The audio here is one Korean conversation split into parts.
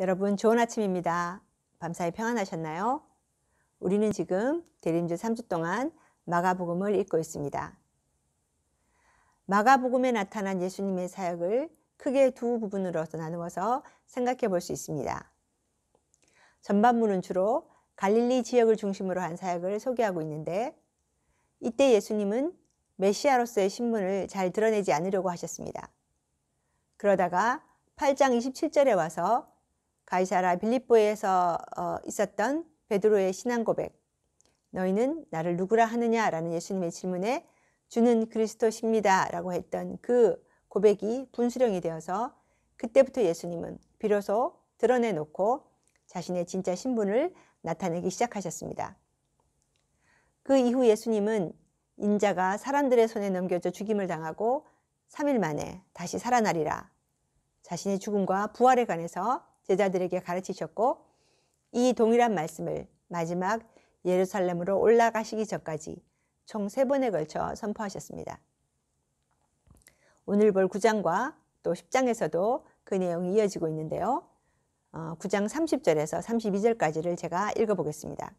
여러분 좋은 아침입니다. 밤사이 평안하셨나요? 우리는 지금 대림절 3주 동안 마가복음을 읽고 있습니다. 마가복음에 나타난 예수님의 사역을 크게 두 부분으로 나누어서 생각해 볼 수 있습니다. 전반부는 주로 갈릴리 지역을 중심으로 한 사역을 소개하고 있는데, 이때 예수님은 메시아로서의 신분을 잘 드러내지 않으려고 하셨습니다. 그러다가 8장 27절에 와서 가이사라 빌립보에서 있었던 베드로의 신앙 고백, 너희는 나를 누구라 하느냐라는 예수님의 질문에 주는 그리스도십니다 라고 했던 그 고백이 분수령이 되어서, 그때부터 예수님은 비로소 드러내놓고 자신의 진짜 신분을 나타내기 시작하셨습니다. 그 이후 예수님은 인자가 사람들의 손에 넘겨져 죽임을 당하고 3일 만에 다시 살아나리라, 자신의 죽음과 부활에 관해서 제자들에게 가르치셨고, 이 동일한 말씀을 마지막 예루살렘으로 올라가시기 전까지 총 3번에 걸쳐 선포하셨습니다. 오늘 볼 9장과 또 10장에서도 그 내용이 이어지고 있는데요. 9장 30절에서 32절까지를 제가 읽어보겠습니다.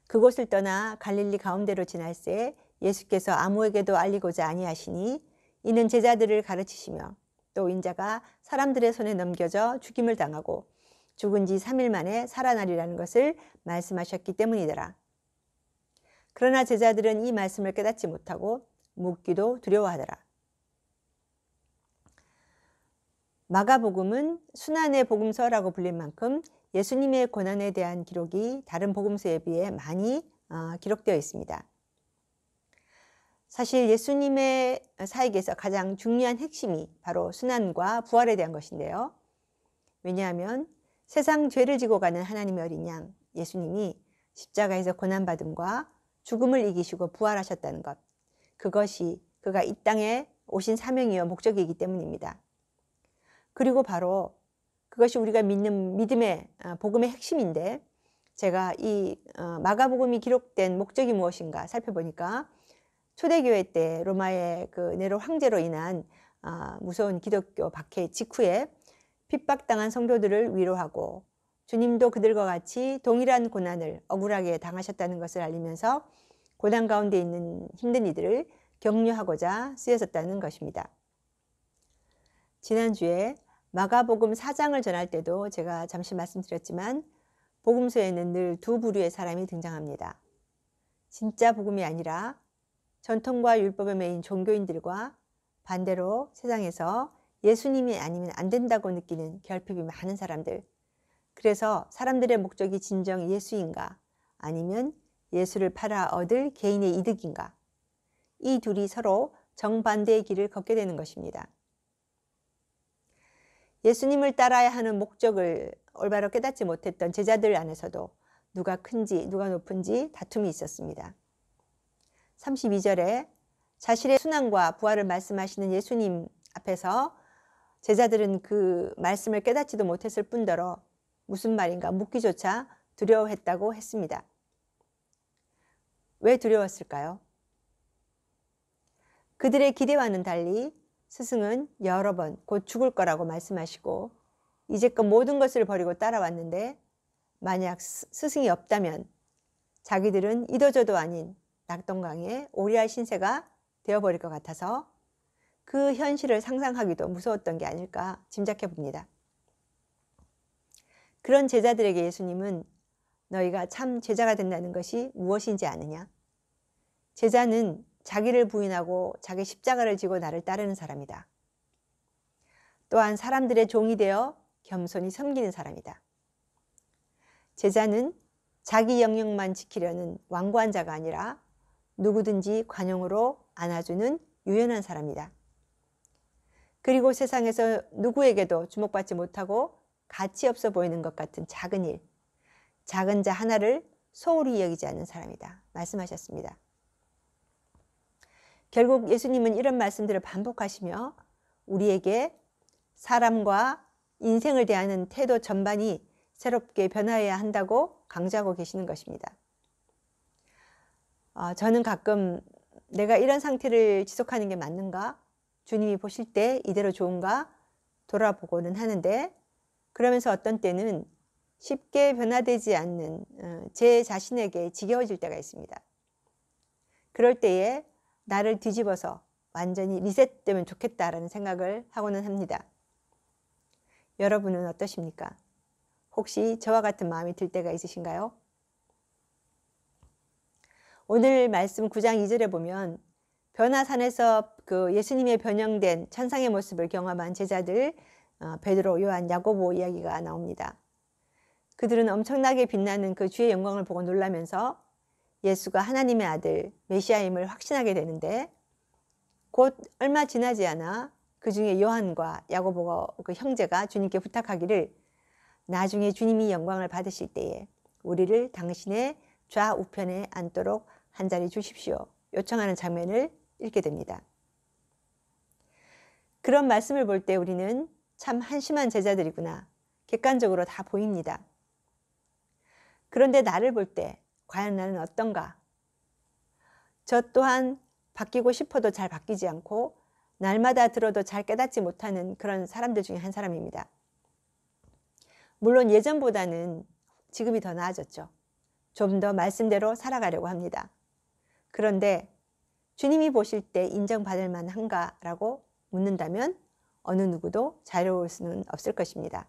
그곳을 떠나 갈릴리 가운데로 지날새 예수께서 아무에게도 알리고자 아니하시니, 이는 제자들을 가르치시며 또 인자가 사람들의 손에 넘겨져 죽임을 당하고 죽은 지 3일 만에 살아나리라는 것을 말씀하셨기 때문이더라. 그러나 제자들은 이 말씀을 깨닫지 못하고 묻기도 두려워하더라. 마가복음은 순환의 복음서라고 불릴 만큼 예수님의 고난에 대한 기록이 다른 복음서에 비해 많이 기록되어 있습니다. 사실 예수님의 사역에서 가장 중요한 핵심이 바로 순환과 부활에 대한 것인데요. 왜냐하면 세상 죄를 지고 가는 하나님의 어린 양 예수님이 십자가에서 고난받음과 죽음을 이기시고 부활하셨다는 것, 그것이 그가 이 땅에 오신 사명이요 목적이기 때문입니다. 그리고 바로 그것이 우리가 믿는 믿음의 복음의 핵심인데, 제가 이 마가복음이 기록된 목적이 무엇인가 살펴보니까, 초대교회 때 로마의 그 네로 황제로 인한 무서운 기독교 박해 직후에 핍박당한 성도들을 위로하고, 주님도 그들과 같이 동일한 고난을 억울하게 당하셨다는 것을 알리면서 고난 가운데 있는 힘든 이들을 격려하고자 쓰여졌다는 것입니다. 지난주에 마가복음 4장을 전할 때도 제가 잠시 말씀드렸지만, 복음서에는 늘 두 부류의 사람이 등장합니다. 진짜 복음이 아니라 전통과 율법에 매인 종교인들과, 반대로 세상에서 예수님이 아니면 안 된다고 느끼는 결핍이 많은 사람들. 그래서 사람들의 목적이 진정 예수인가, 아니면 예수를 팔아 얻을 개인의 이득인가, 이 둘이 서로 정반대의 길을 걷게 되는 것입니다. 예수님을 따라야 하는 목적을 올바로 깨닫지 못했던 제자들 안에서도 누가 큰지 누가 높은지 다툼이 있었습니다. 32절에 자신의 순환과 부활을 말씀하시는 예수님 앞에서 제자들은 그 말씀을 깨닫지도 못했을 뿐더러 무슨 말인가 묻기조차 두려워했다고 했습니다. 왜 두려웠을까요? 그들의 기대와는 달리 스승은 여러 번 곧 죽을 거라고 말씀하시고 이제껏 모든 것을 버리고 따라왔는데, 만약 스승이 없다면 자기들은 이도저도 아닌 낙동강의 오리알 신세가 되어버릴 것 같아서 그 현실을 상상하기도 무서웠던 게 아닐까 짐작해 봅니다. 그런 제자들에게 예수님은 너희가 참 제자가 된다는 것이 무엇인지 아느냐? 제자는 자기를 부인하고 자기 십자가를 지고 나를 따르는 사람이다. 또한 사람들의 종이 되어 겸손히 섬기는 사람이다. 제자는 자기 영역만 지키려는 완고한 자가 아니라 누구든지 관용으로 안아주는 유연한 사람이다. 그리고 세상에서 누구에게도 주목받지 못하고 가치 없어 보이는 것 같은 작은 일, 작은 자 하나를 소홀히 여기지 않는 사람이다 말씀하셨습니다. 결국 예수님은 이런 말씀들을 반복하시며 우리에게 사람과 인생을 대하는 태도 전반이 새롭게 변화해야 한다고 강조하고 계시는 것입니다. 저는 가끔 내가 이런 상태를 지속하는 게 맞는가? 주님이 보실 때 이대로 좋은가? 돌아보고는 하는데, 그러면서 어떤 때는 쉽게 변화되지 않는 제 자신에게 지겨워질 때가 있습니다. 그럴 때에 나를 뒤집어서 완전히 리셋되면 좋겠다라는 생각을 하고는 합니다. 여러분은 어떠십니까? 혹시 저와 같은 마음이 들 때가 있으신가요? 오늘 말씀 9장 2절에 보면 변화산에서 그 예수님의 변형된 천상의 모습을 경험한 제자들 베드로, 요한, 야고보 이야기가 나옵니다. 그들은 엄청나게 빛나는 그 주의 영광을 보고 놀라면서 예수가 하나님의 아들 메시아임을 확신하게 되는데, 곧 얼마 지나지 않아 그 중에 요한과 야고보 그 형제가 주님께 부탁하기를 나중에 주님이 영광을 받으실 때에 우리를 당신의 좌우편에 앉도록 한 자리 주십시오 요청하는 장면을 읽게 됩니다. 그런 말씀을 볼 때 우리는 참 한심한 제자들이구나 객관적으로 다 보입니다. 그런데 나를 볼 때 과연 나는 어떤가? 저 또한 바뀌고 싶어도 잘 바뀌지 않고 날마다 들어도 잘 깨닫지 못하는 그런 사람들 중에 한 사람입니다. 물론 예전보다는 지금이 더 나아졌죠. 좀 더 말씀대로 살아가려고 합니다. 그런데 주님이 보실 때 인정받을 만한가라고 묻는다면 어느 누구도 자유로울 수는 없을 것입니다.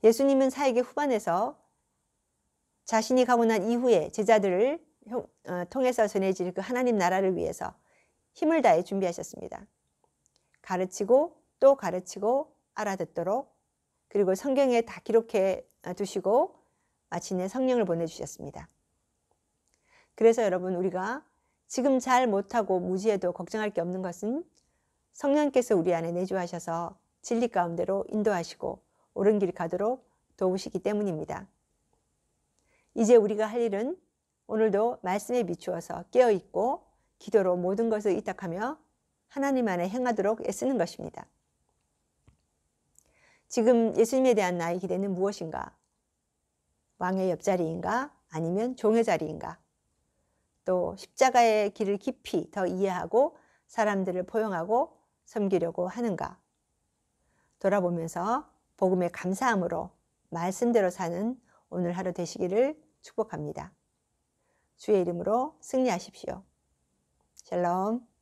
예수님은 사역의 후반에서 자신이 가고 난 이후에 제자들을 통해서 전해질 그 하나님 나라를 위해서 힘을 다해 준비하셨습니다. 가르치고 또 가르치고 알아듣도록, 그리고 성경에 다 기록해 두시고 마침내 성령을 보내주셨습니다. 그래서 여러분, 우리가 지금 잘 못하고 무지해도 걱정할 게 없는 것은 성령께서 우리 안에 내주하셔서 진리 가운데로 인도하시고 옳은 길 가도록 도우시기 때문입니다. 이제 우리가 할 일은 오늘도 말씀에 비추어서 깨어있고 기도로 모든 것을 의탁하며 하나님 안에 행하도록 애쓰는 것입니다. 지금 예수님에 대한 나의 기대는 무엇인가? 왕의 옆자리인가? 아니면 종의 자리인가? 또 십자가의 길을 깊이 더 이해하고 사람들을 포용하고 섬기려고 하는가? 돌아보면서 복음의 감사함으로 말씀대로 사는 오늘 하루 되시기를 축복합니다. 주의 이름으로 승리하십시오. 샬롬.